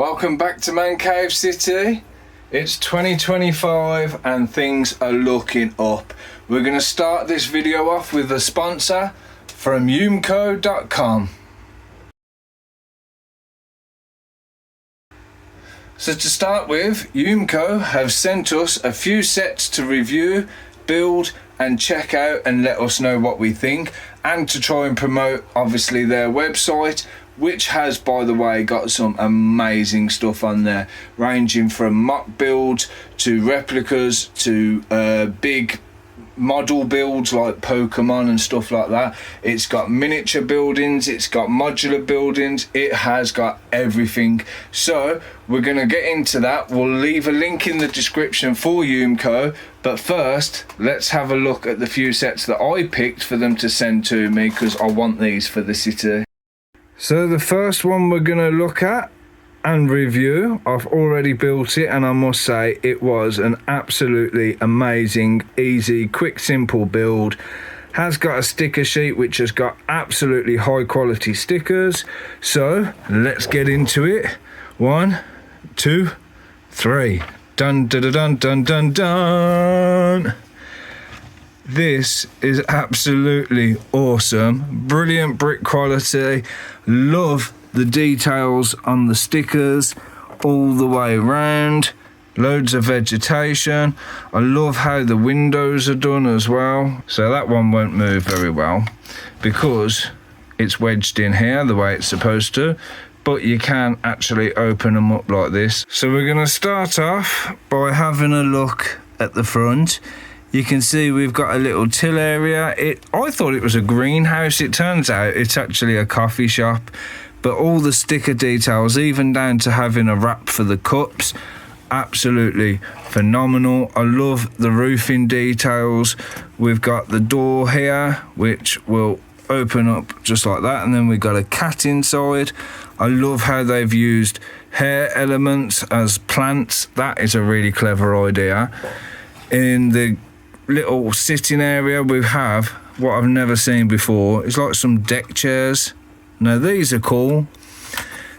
Welcome back to Mancave City. It's 2025 and things are looking up. We're going to start this video off with a sponsor from Youmko.com. So to start with, Youmko have sent us a few sets to review, build and check out and let us know what we think, and to try and promote obviously their website, which has, by the way, got some amazing stuff on there, ranging from mock builds to replicas to big model builds like Pokemon and stuff like that. It's got miniature buildings, it's got modular buildings, it has got everything. So we're going to get into that. We'll leave a link in the description for Youmko, but first let's have a look at the few sets that I picked for them to send to me, because I want these for the city. So the first one we're going to look at and review, I've already built it and I must say it was an absolutely amazing, easy, quick, simple build. Has got a sticker sheet which has got absolutely high quality stickers. So let's get into it. 1, 2, 3. Dun dun dun dun dun dun. This is absolutely awesome. Brilliant brick quality. Love the details on the stickers all the way around. Loads of vegetation. I love how the windows are done as well. So that one won't move very well because it's wedged in here the way it's supposed to, but you can actually open them up like this. So we're going to start off by having a look at the front. You can see we've got a little till area. I thought it was a greenhouse. It turns out it's actually a coffee shop. But all the sticker details, even down to having a wrap for the cups, absolutely phenomenal. I love the roofing details. We've got the door here, which will open up just like that. And then we've got a cat inside. I love how they've used hair elements as plants. That is a really clever idea. In the little sitting area, we have what I've never seen before. It's like some deck chairs. Now these are cool.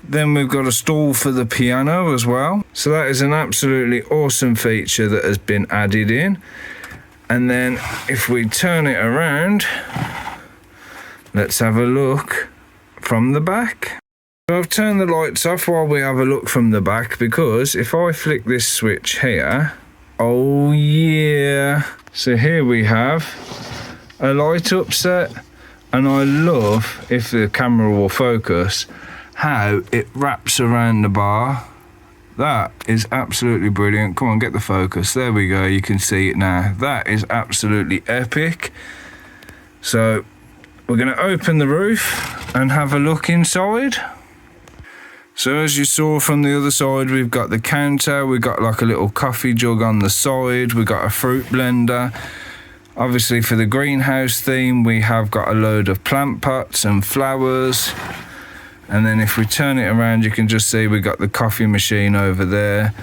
Then we've got a stool for the piano as well. So that is an absolutely awesome feature that has been added in. And then if we turn it around, let's have a look from the back. So I've turned the lights off while we have a look from the back, because if I flick this switch here, oh yeah. So here we have a light up set. And I love, if the camera will focus, how it wraps around the bar. That is absolutely brilliant. Come on, get the focus. There we go. You can see it now. That is absolutely epic. So we're going to open the roof and have a look inside. So as you saw from the other side, we've got the counter. We've got like a little coffee jug on the side. We've got a fruit blender. Obviously for the greenhouse theme, we have got a load of plant pots and flowers. And then if we turn it around, you can just see we got the coffee machine over there.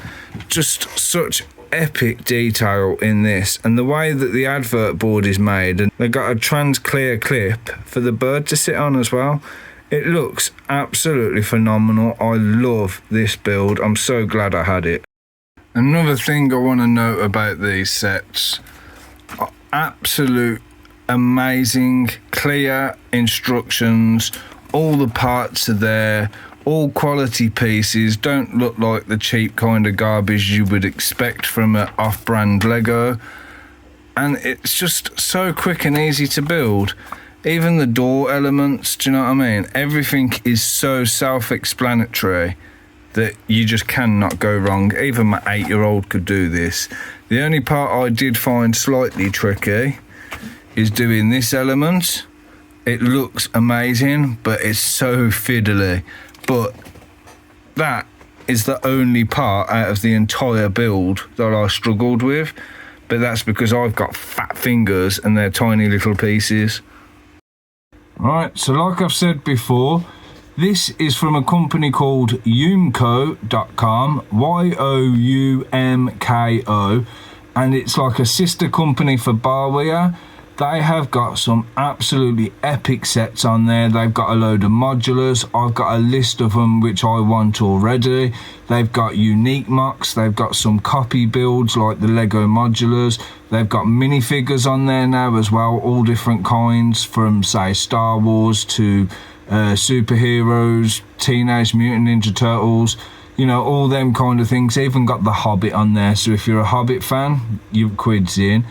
Just such epic detail in this. And the way that the advert board is made, and they've got a trans clear clip for the bird to sit on as well. It looks absolutely phenomenal. I love this build. I'm so glad I had it. Another thing I want to note about these sets, absolute amazing clear instructions. All the parts are there, all quality pieces, don't look like the cheap kind of garbage you would expect from an off-brand Lego, and it's just so quick and easy to build. Even the door elements, do you know what I mean? Everything is so self-explanatory that you just cannot go wrong. Even my 8-year-old could do this. The only part I did find slightly tricky is doing this element. It looks amazing, but it's so fiddly. But that is the only part out of the entire build that I struggled with. But that's because I've got fat fingers and they're tiny little pieces. Right, so like I've said before, this is from a company called Youmko.com, Youmko, and it's like a sister company for Barweer. They have got some absolutely epic sets on there. They've got a load of modulars. I've got a list of them which I want already. They've got unique mocks. They've got some copy builds like the Lego modulars. They've got minifigures on there now as well, all different kinds, from say Star Wars to superheroes, Teenage Mutant Ninja Turtles, you know, all them kind of things. Even got the Hobbit on there, so if you're a Hobbit fan, your quid's in.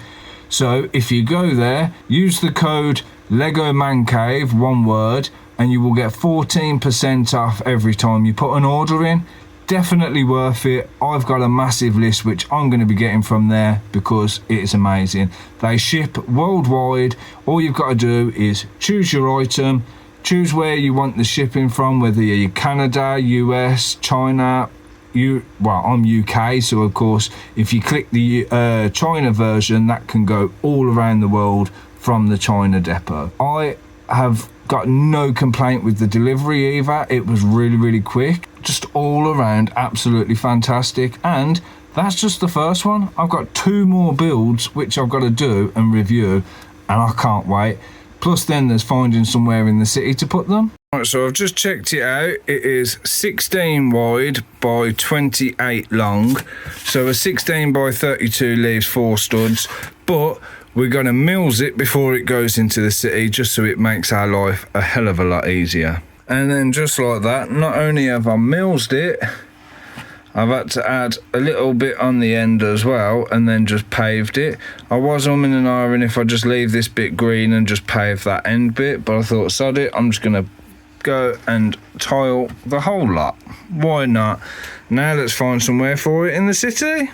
So if you go there, use the code LegoManCave, one word, and you will get 14% off every time you put an order in. Definitely worth it. I've got a massive list which I'm going to be getting from there because it is amazing. They ship worldwide. All you've got to do is choose your item, choose where you want the shipping from, whether you're Canada, US, China. Well, I'm UK, so of course if you click the China version, that can go all around the world from the China depot. I have got no complaint with the delivery either. It was really quick, just all around absolutely fantastic. And that's just the first one. I've got 2 more builds which I've got to do and review, and I can't wait. Plus then there's finding somewhere in the city to put them. Right, so I've just checked it out. It is 16 wide by 28 long. So a 16 by 32 leaves 4 studs, but we're going to mills it before it goes into the city, just so it makes our life a hell of a lot easier. And then just like that, not only have I milled it, I've had to add a little bit on the end as well, and then just paved it. I was umming and ahhing if I just leave this bit green and just pave that end bit, but I thought, sod it, I'm just going to go and tile the whole lot. Why not? Now let's find somewhere for it in the city.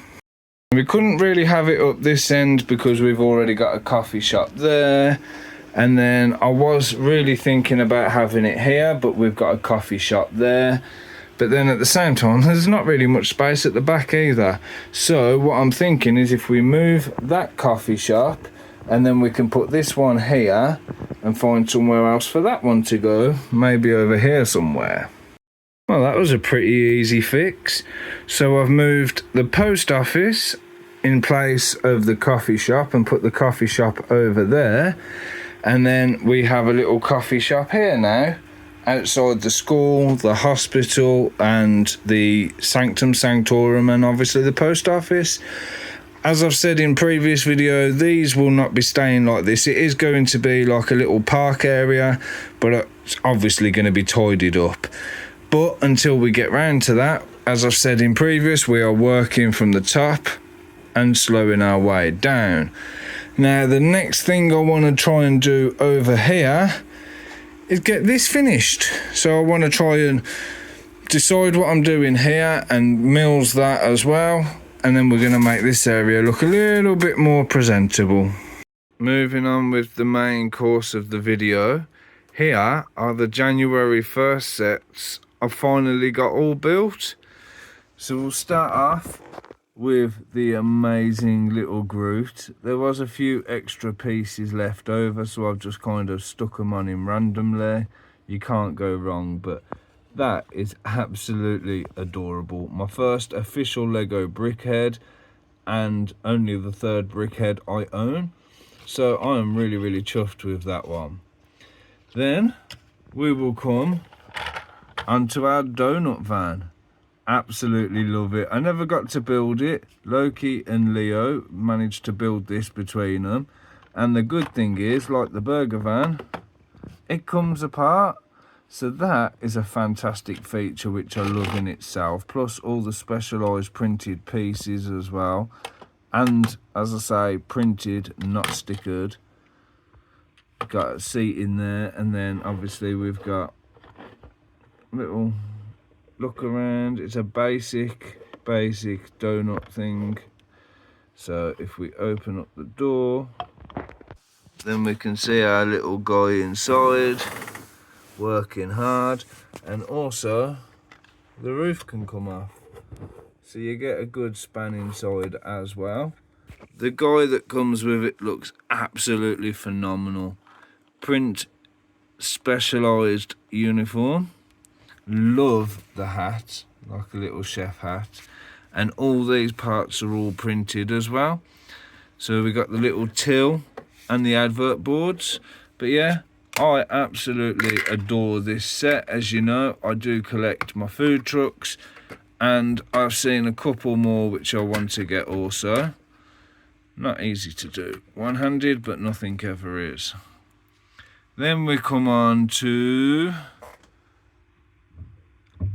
We couldn't really have it up this end because we've already got a coffee shop there, and then I was really thinking about having it here, but we've got a coffee shop there. But then at the same time, there's not really much space at the back either. So what I'm thinking is if we move that coffee shop, and then we can put this one here and find somewhere else for that one to go, maybe over here somewhere. Well, that was a pretty easy fix. So I've moved the post office in place of the coffee shop and put the coffee shop over there. And then we have a little coffee shop here now, outside the school, the hospital, and the Sanctum Sanctorum, and obviously the post office. As I've said in previous video, these will not be staying like this. It is going to be like a little park area, but it's obviously going to be tidied up. But until we get round to that, as I've said in previous, we are working from the top and slowing our way down. Now, the next thing I want to try and do over here is get this finished. So I want to try and decide what I'm doing here and mills that as well. And then we're going to make this area look a little bit more presentable. Moving on with the main course of the video. Here are the January 1st sets I've finally got all built. So we'll start off with the amazing little Groot. There was a few extra pieces left over, so I've just kind of stuck them on him randomly. You can't go wrong, but that is absolutely adorable. My first official Lego brickhead, and only the 3rd brickhead I own. So I am really chuffed with that one. Then we will come onto our donut van. Absolutely love it. I never got to build it. Loki and Leo managed to build this between them. And the good thing is, like the burger van, it comes apart. So that is a fantastic feature which I love in itself. Plus all the specialised printed pieces as well. And as I say, printed, not stickered. Got a seat in there, and then obviously we've got little look around. It's a basic donut thing. So if we open up the door, then we can see our little guy inside working hard, and also the roof can come off, so you get a good span inside as well. The guy that comes with it looks absolutely phenomenal. Print specialised uniform. Love the hat, like a little chef hat, and all these parts are all printed as well. So we got the little till and the advert boards. But yeah, I absolutely adore this set. As you know, I do collect my food trucks, and I've seen a couple more which I want to get also. Not easy to do one-handed, but nothing ever is. Then we come on to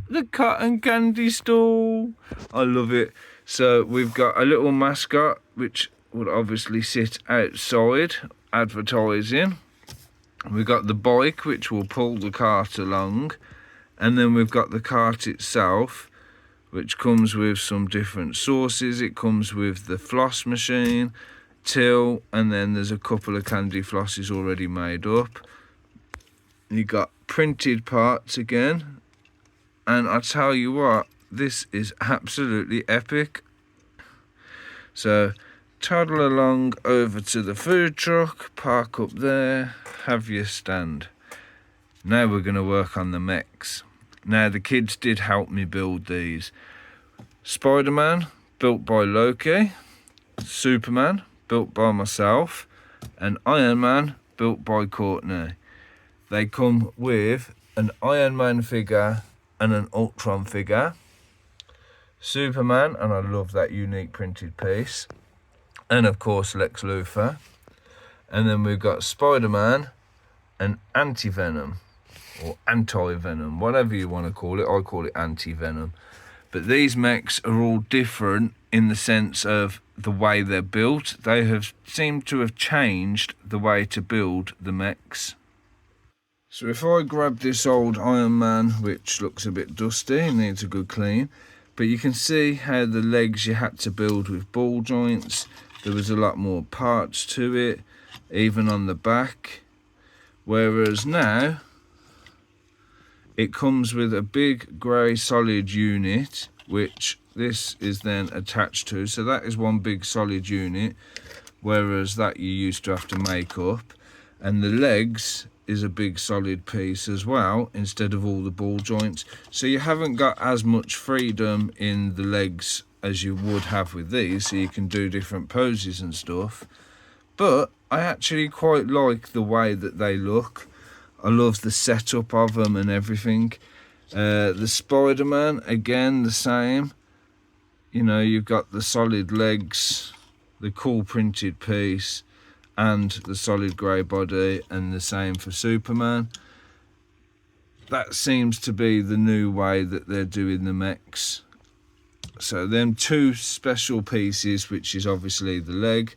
the cotton candy stall. I love it. So we've got a little mascot which would obviously sit outside advertising. We've got the bike which will pull the cart along, and then we've got the cart itself which comes with some different sauces. It comes with the floss machine, till, and then there's a couple of candy flosses already made up. You got printed parts again, and I tell you what, this is absolutely epic. So toddle along over to the food truck, park up there, have your stand. Now we're going to work on the mechs. Now the kids did help me build these. Spider-Man, built by Loki. Superman, built by myself. And Iron Man, built by Courtney. They come with an Iron Man figure and an Ultron figure. Superman, and I love that unique printed piece. And of course Lex Luthor. And then we've got Spider-Man and Anti-Venom, or Anti-Venom, whatever you want to call it. I call it Anti-Venom. But these mechs are all different in the sense of the way they're built. They have seemed to have changed the way to build the mechs. So if I grab this old Iron Man, which looks a bit dusty, needs a good clean, but you can see how the legs you had to build with ball joints. There was a lot more parts to it, even on the back. Whereas now, it comes with a big grey solid unit, which this is then attached to. So that is one big solid unit, whereas that you used to have to make up. And the legs is a big solid piece as well, instead of all the ball joints. So you haven't got as much freedom in the legs as you would have with these, so you can do different poses and stuff. But I actually quite like the way that they look. I love the setup of them and everything. The Spider-Man, again, the same. You know, you've got the solid legs, the cool printed piece, and the solid grey body, and the same for Superman. That seems to be the new way that they're doing the mechs. So them two special pieces, which is obviously the leg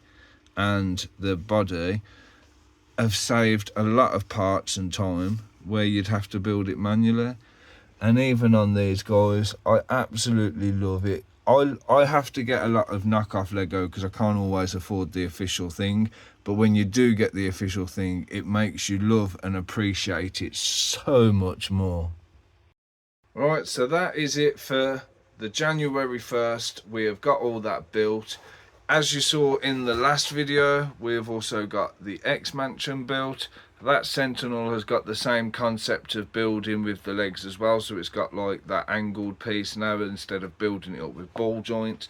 and the body, have saved a lot of parts and time where you'd have to build it manually. And even on these guys, I absolutely love it. I have to get a lot of knockoff Lego because I can't always afford the official thing, but when you do get the official thing, it makes you love and appreciate it so much more. Right, so that is it for the January 1st. We have got all that built. As you saw in the last video, we have also got the X Mansion built. That Sentinel has got the same concept of building with the legs as well, so it's got like that angled piece now instead of building it up with ball joints.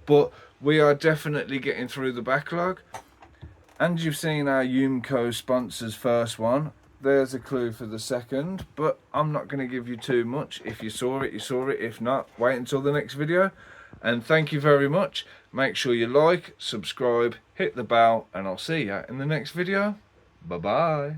But we are definitely getting through the backlog. And you've seen our Youmko sponsors first one. There's a clue for the second, but I'm not going to give you too much. If you saw it, you saw it. If not, wait until the next video. And thank you very much. Make sure you like, subscribe, hit the bell, and I'll see you in the next video. Bye bye.